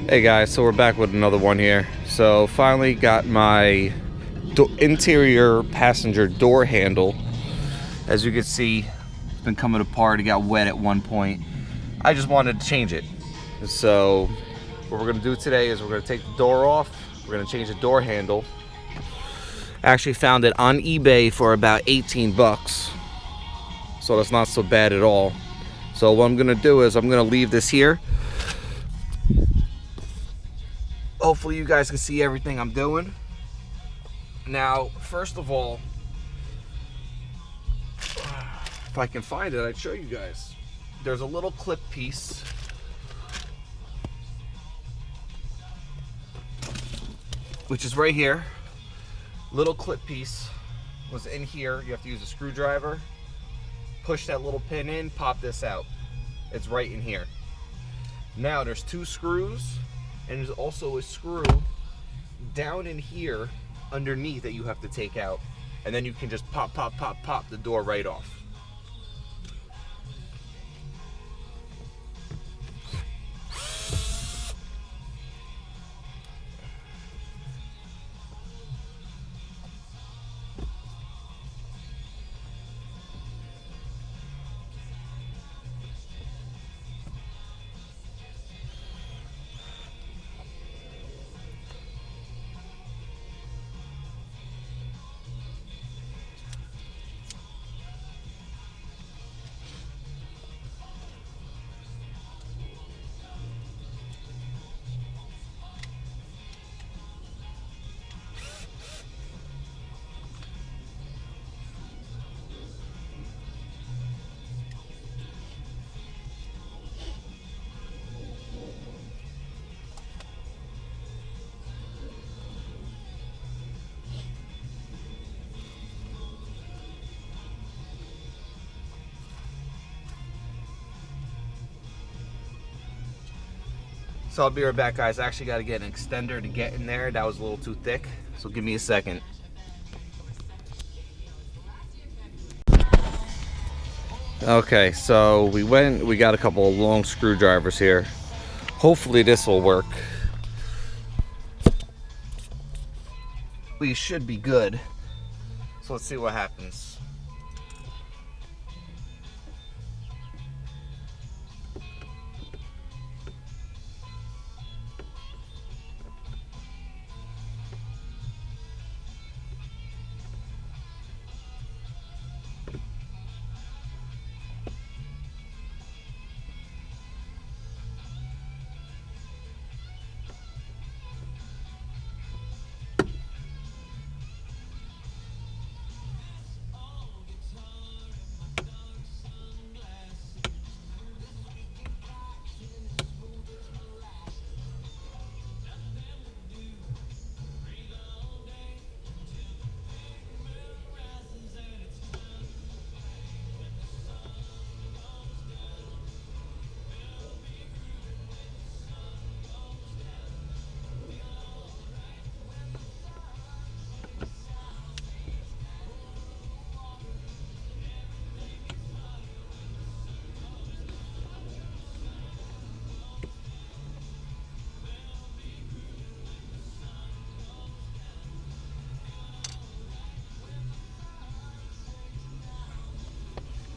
Hey guys, so we're back with another one here. So finally got my interior passenger door handle. As you can see, it's been coming apart. It got wet at one point. I just wanted to change it. So what we're gonna do today is we're gonna take the door off. We're gonna change the door handle. I actually found it on eBay for about 18 bucks. So that's not so bad at all. So what I'm gonna do is I'm gonna leave this here. Hopefully you guys can see everything I'm doing. Now, first of all, if I can find it, I'd show you guys. There's a little clip piece. Which is right here. Little clip piece was in here. You have to use a screwdriver. Push that little pin in, pop this out. It's right in here. Now there's two screws. And there's also a screw down in here underneath that you have to take out. And then you can just pop the door right off. So I'll be right back, guys. I actually got to get an extender to get in there. That was a little too thick, so give me a second. Okay, so we got a couple of long screwdrivers here. Hopefully this will work. We should be good. So let's see what happens.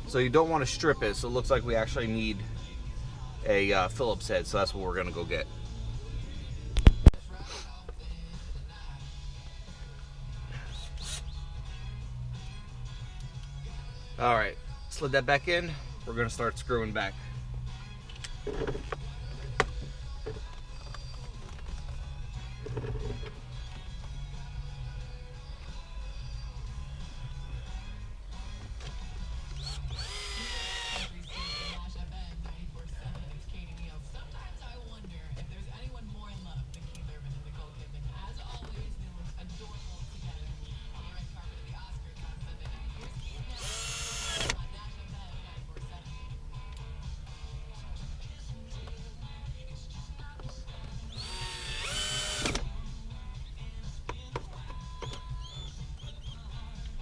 So you don't want to strip it, so it looks like we actually need a Phillips head, so that's what we're gonna go get. All right, slid that back in. We're gonna start screwing back.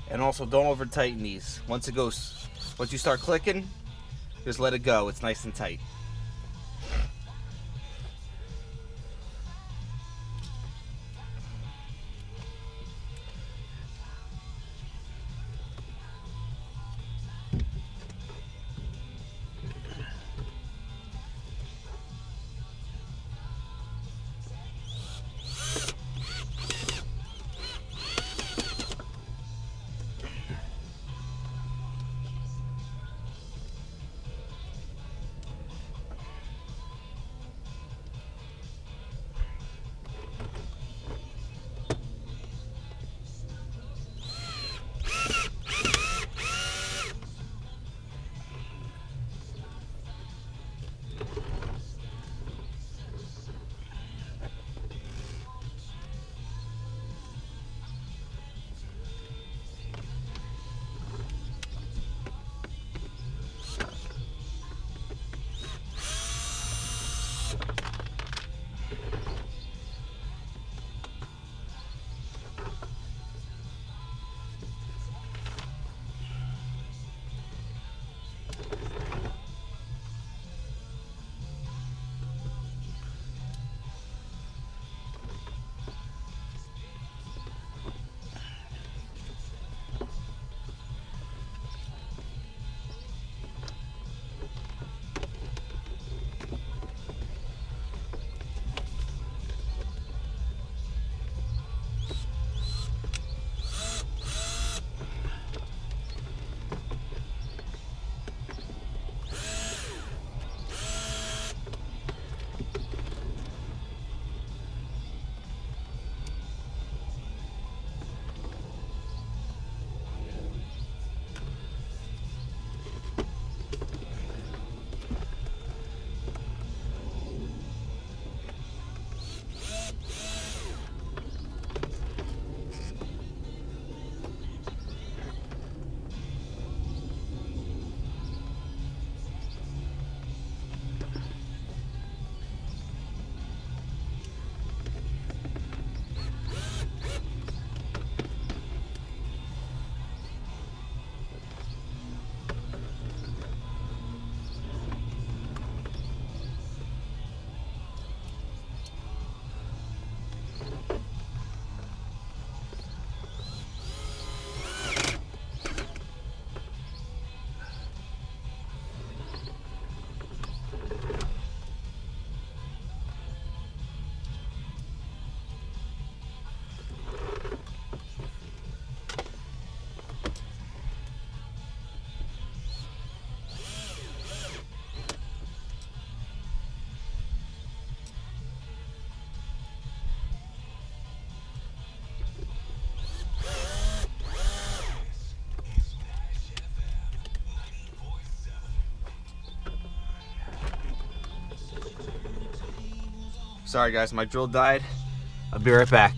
And also don't over tighten these. Once you start clicking, just let it go. It's nice and tight. Sorry guys, my drill died. I'll be right back.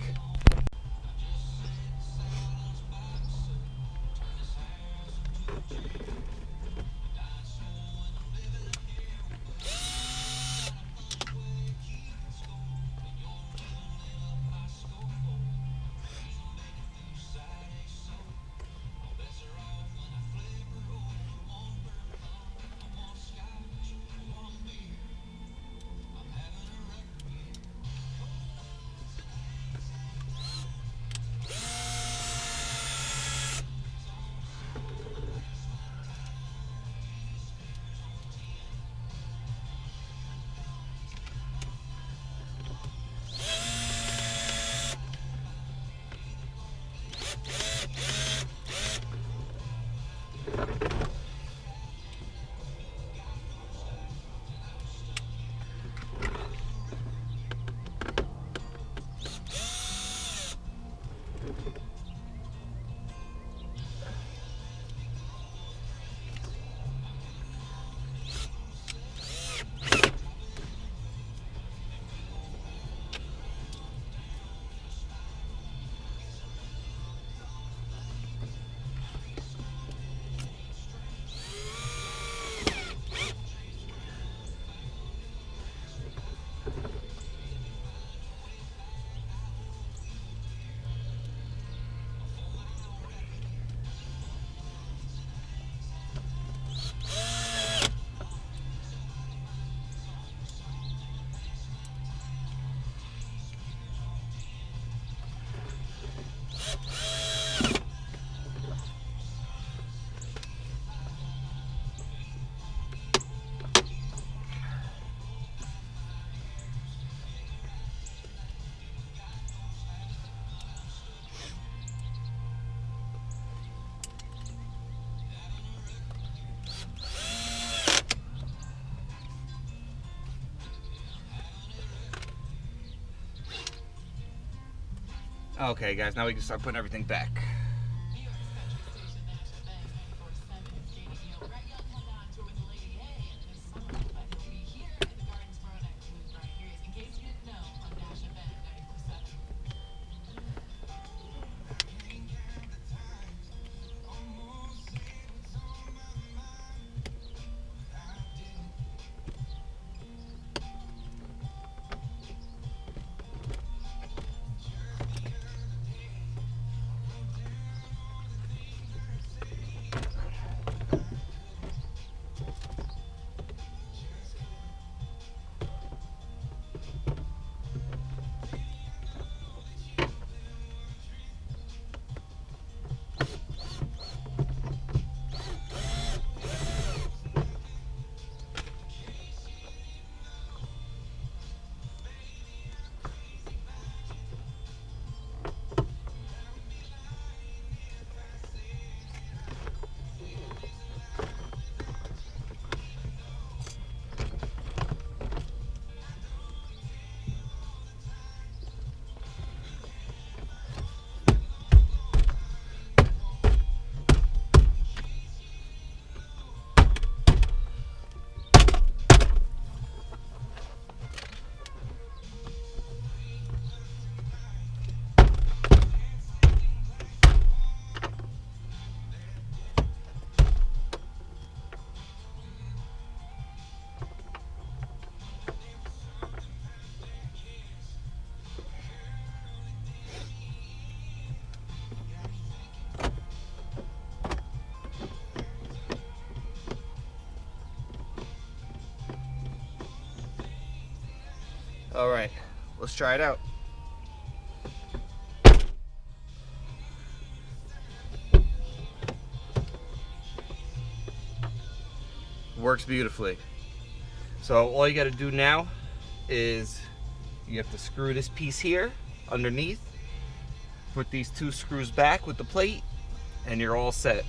Okay guys, now we can start putting everything back. All right, let's try it out. Works beautifully. So all you got to do now is you have to screw this piece here underneath, put these two screws back with the plate, and you're all set.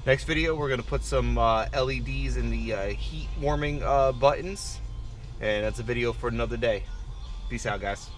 Next video, we're going to put some LEDs in the heat warming buttons, and that's a video for another day. Peace out, guys.